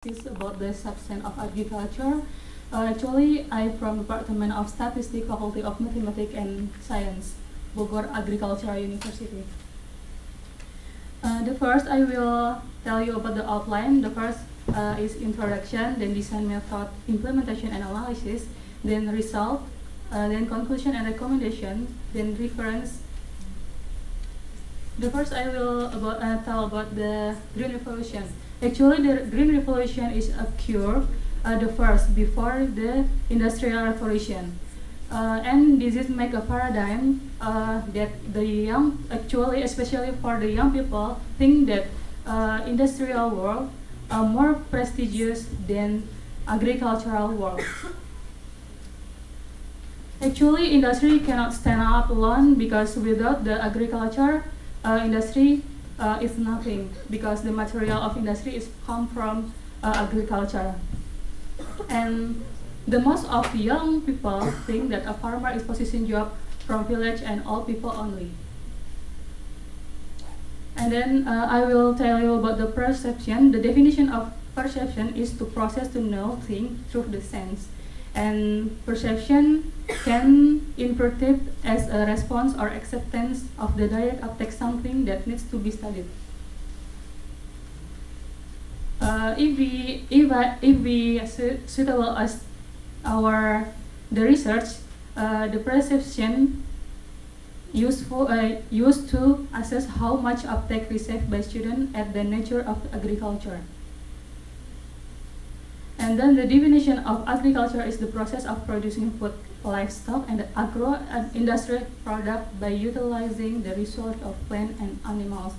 Is about the substance of agriculture. Actually, I'm from Department of Statistics, Faculty of Mathematics and Science, Bogor Agricultural University. The first, I will tell you about the outline. The first is introduction, then design method, implementation and analysis, then result, then conclusion and recommendation, then reference. The first, I will tell about the Green Revolution. Actually, the Green Revolution is occurred the first before the Industrial Revolution, and this is make a paradigm that the young, actually, especially for the young people, think that industrial world are more prestigious than agricultural world. Actually, industry cannot stand up alone because without the agriculture industry is nothing, because the material of industry is come from agriculture. And the most of young people think that a farmer is possessing job from village and all people only. And then I will tell you about the perception. The definition of perception is to process, to know, think through the sense. And perception can interpret as a response or acceptance of the direct uptake something that needs to be studied. If we suitable as the research, the perception used to assess how much uptake received by students at the nature of agriculture. And then the definition of agriculture is the process of producing food, livestock, and agro-industrial product by utilizing the resource of plant and animals.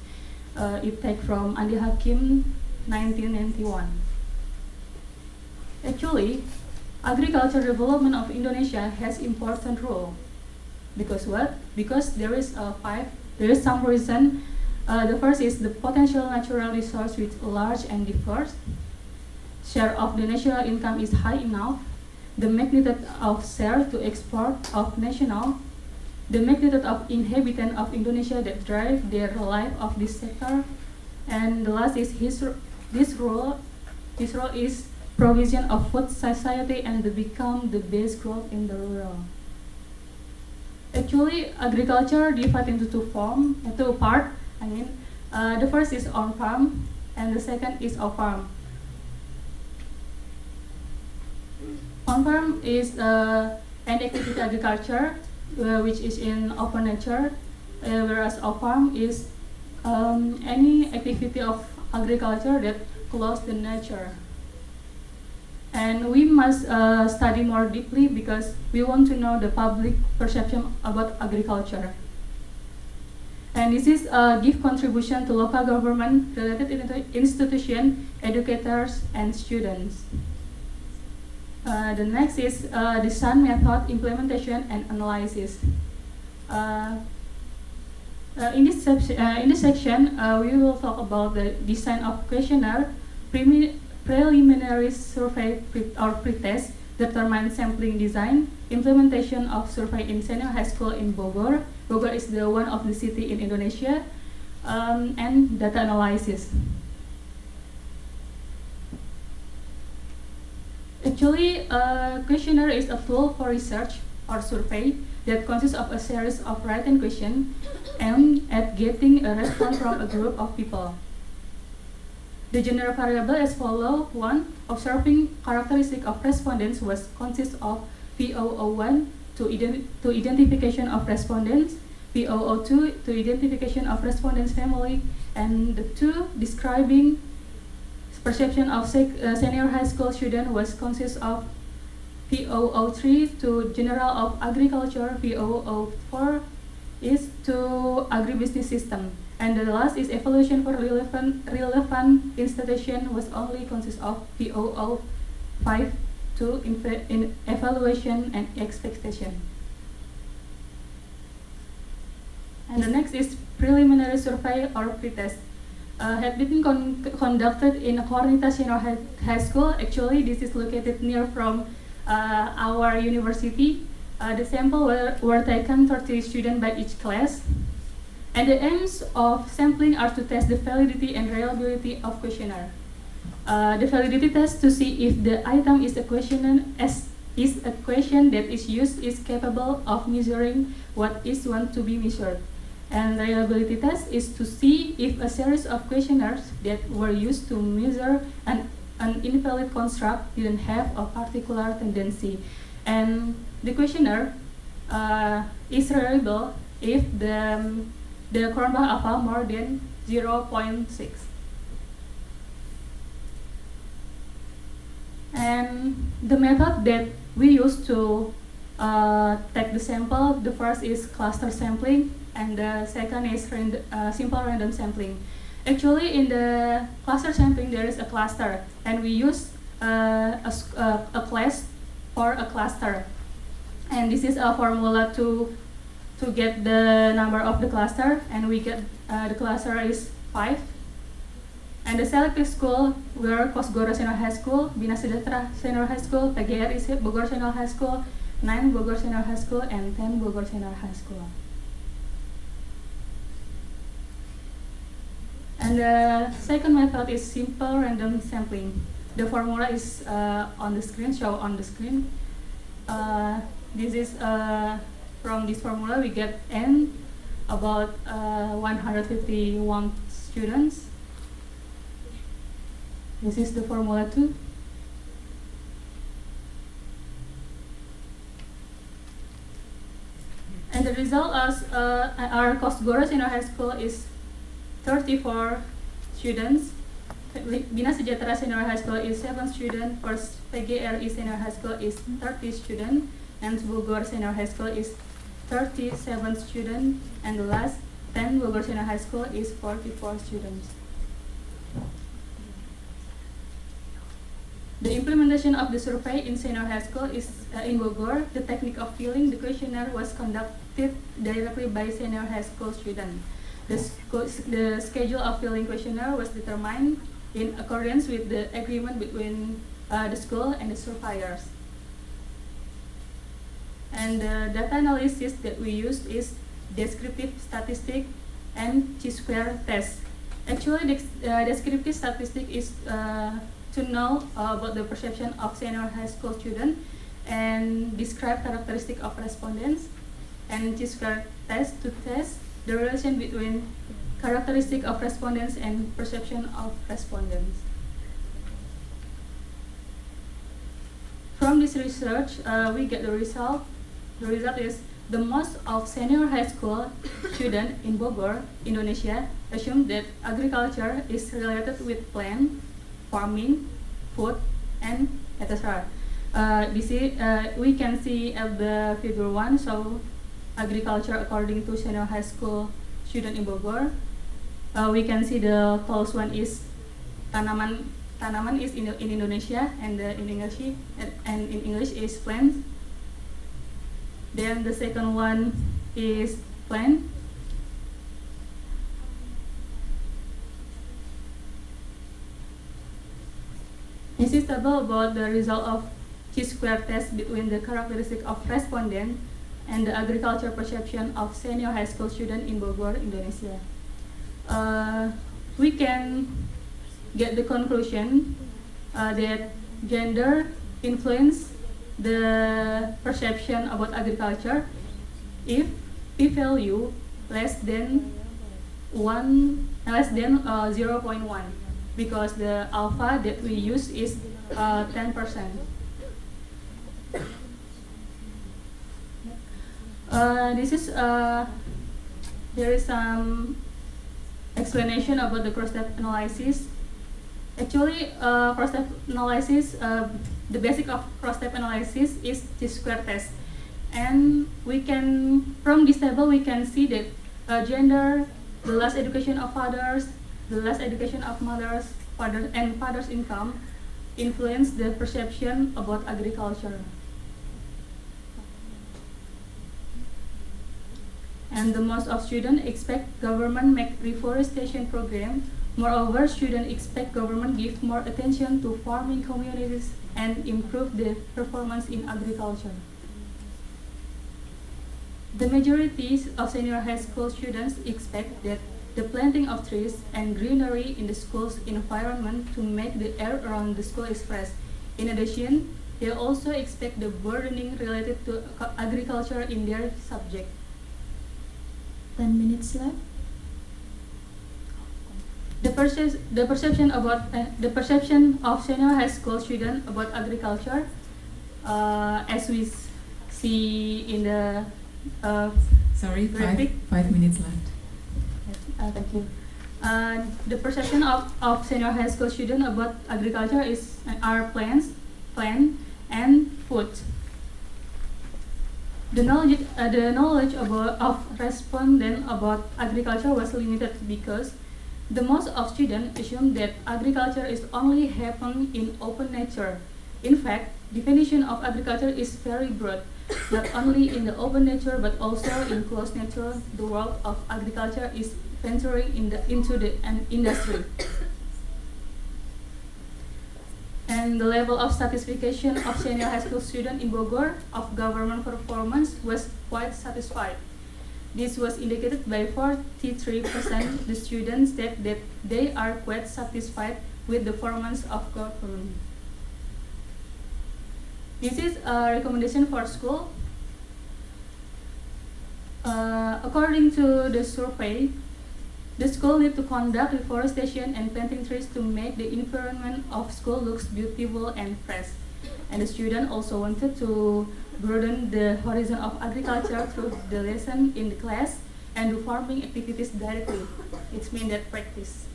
It take from Andi Hakim, 1991. Actually, agriculture development of Indonesia has important role. Because what? Because there is some reason. The first is the potential natural resource which large and diverse. Share of the national income is high enough. The magnitude of share to export of national. The magnitude of inhabitants of Indonesia that drive their life of this sector. And the last is this role is provision of food society and become the base growth in the rural. Actually, agriculture divided into two parts. The first is on farm and the second is off farm. On farm is an activity agriculture which is in open nature, whereas off farm is any activity of agriculture that close to nature. And we must study more deeply because we want to know the public perception about agriculture. And this is give contribution to local government, related institution, educators, and students. The next is design method, implementation, and analysis. In this section, we will talk about the design of questionnaire, preliminary survey or pretest, determine sampling design, implementation of survey in senior high school in Bogor. Bogor is the one of the city in Indonesia, and data analysis. Actually, questionnaire is a tool for research or survey that consists of a series of written questions aimed at getting a response from a group of people. The general variable as follows: 1. Observing characteristic of respondents was consists of POO1 to identification of respondents, POO2 to identification of respondents' family, and the 2. Describing perception of senior high school student was consists of POO3 to general of agriculture, POO4 is to agribusiness system, and the last is evaluation for relevant institution was only consists of POO5 to in evaluation and expectation. And the next is preliminary survey or pretest. Had been conducted in Hornita Senior High School. Actually, this is located near from our university. The sample were taken 30 students by each class. And the aims of sampling are to test the validity and reliability of questionnaire. The validity test to see if the item is a question that is used is capable of measuring what is want to be measured. And reliability test is to see if a series of questionnaires that were used to measure an invalid construct didn't have a particular tendency. And the questionnaire is reliable if the Cronbach alpha more than 0.6. And the method that we use to take the sample, the first is cluster sampling, and the second is simple random sampling. Actually, in the cluster sampling, there is a cluster, and we use a class for a cluster. And this is a formula to get the number of the cluster, and we get the cluster is 5. And the selected school were Kosgoro Senior High School, Bina Sejahtera Senior High School, PGRI Bogor Senior High School, 9 Bogor Senior High School, and 10 Bogor Senior High School. And the second method is simple random sampling. The formula is on the screen, show on the screen. This is from this formula we get N about 151 students. This is the formula 2. And the result as our Kosgoro Senior High School is 34 students. Bina Sejahtera Senior High School is 7 students. First PGRI Senior High School is 30 students. And Bogor Senior High School is 37 students. And the last 10 Bogor Senior High School is 44 students. The implementation of the survey in Senior High School is in Bogor. The technique of filling the questionnaire was conducted directly by Senior High School students. The schedule of filling questionnaire was determined in accordance with the agreement between the school and the surveyors. And the data analysis that we used is descriptive statistic and chi-square test. Actually, the descriptive statistic is to know about the perception of Senior High School students and describe characteristic of respondents, and chi-square test to test the relation between characteristic of respondents and perception of respondents. From this research, we get the result. The result is the most of Senior High School students in Bogor, Indonesia, assume that agriculture is related with plant, farming, food, and etc. We can see at the figure 1, so agriculture according to Senior High School student in Bogor. We can see the close one is tanaman is in Indonesia, and in English is plant. Then the second one is plant. This is about the result of chi-square test between the characteristic of respondent and the agriculture perception of Senior High School student in Bogor, Indonesia. We can get the conclusion that gender influence the perception about agriculture if p-value less than 0.1, because the alpha that we use is 10%. There is some explanation about the cross-step analysis. Actually, cross-step analysis, the basic of cross-step analysis is chi-square test, and from this table we can see that gender, the last education of fathers, the last education of mothers, and father's income influence the perception about agriculture. And the most of students expect government make reforestation program. Moreover, students expect government give more attention to farming communities and improve the performance in agriculture. The majority of Senior High School students expect that the planting of trees and greenery in the school's environment to make the air around the school is fresh. In addition, they also expect the burdening related to agriculture in their subject. 10 minutes left. The perception of senior high school students about agriculture, as we see in the Sorry, graphic. 5 minutes left. Thank you. The perception of senior high school students about agriculture are plants, and food. The knowledge of respondents about agriculture was limited because the most of students assume that agriculture is only happen in open nature. In fact, definition of agriculture is very broad, not only in the open nature but also in closed nature. The world of agriculture is venturing into the industry. And the level of satisfaction of senior high school students in Bogor of government performance was quite satisfied. This was indicated by 43%. The students said that they are quite satisfied with the performance of government. This is a recommendation for school. According to the survey, the school need to conduct reforestation and planting trees to make the environment of school looks beautiful and fresh. And the student also wanted to broaden the horizon of agriculture through the lesson in the class and do farming activities directly. It means that practice.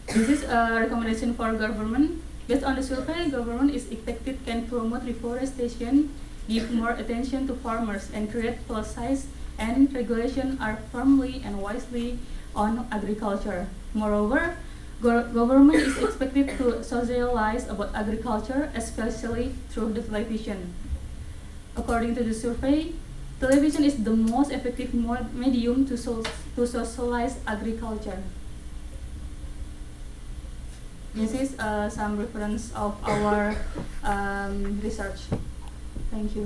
This is a recommendation for government. Based on the survey, government is expected can promote reforestation, give more attention to farmers, and create policies and regulation are firmly and wisely on agriculture. Moreover, government is expected to socialize about agriculture, especially through the television. According to the survey, television is the most effective medium to socialize agriculture. This is some reference of our research. Thank you.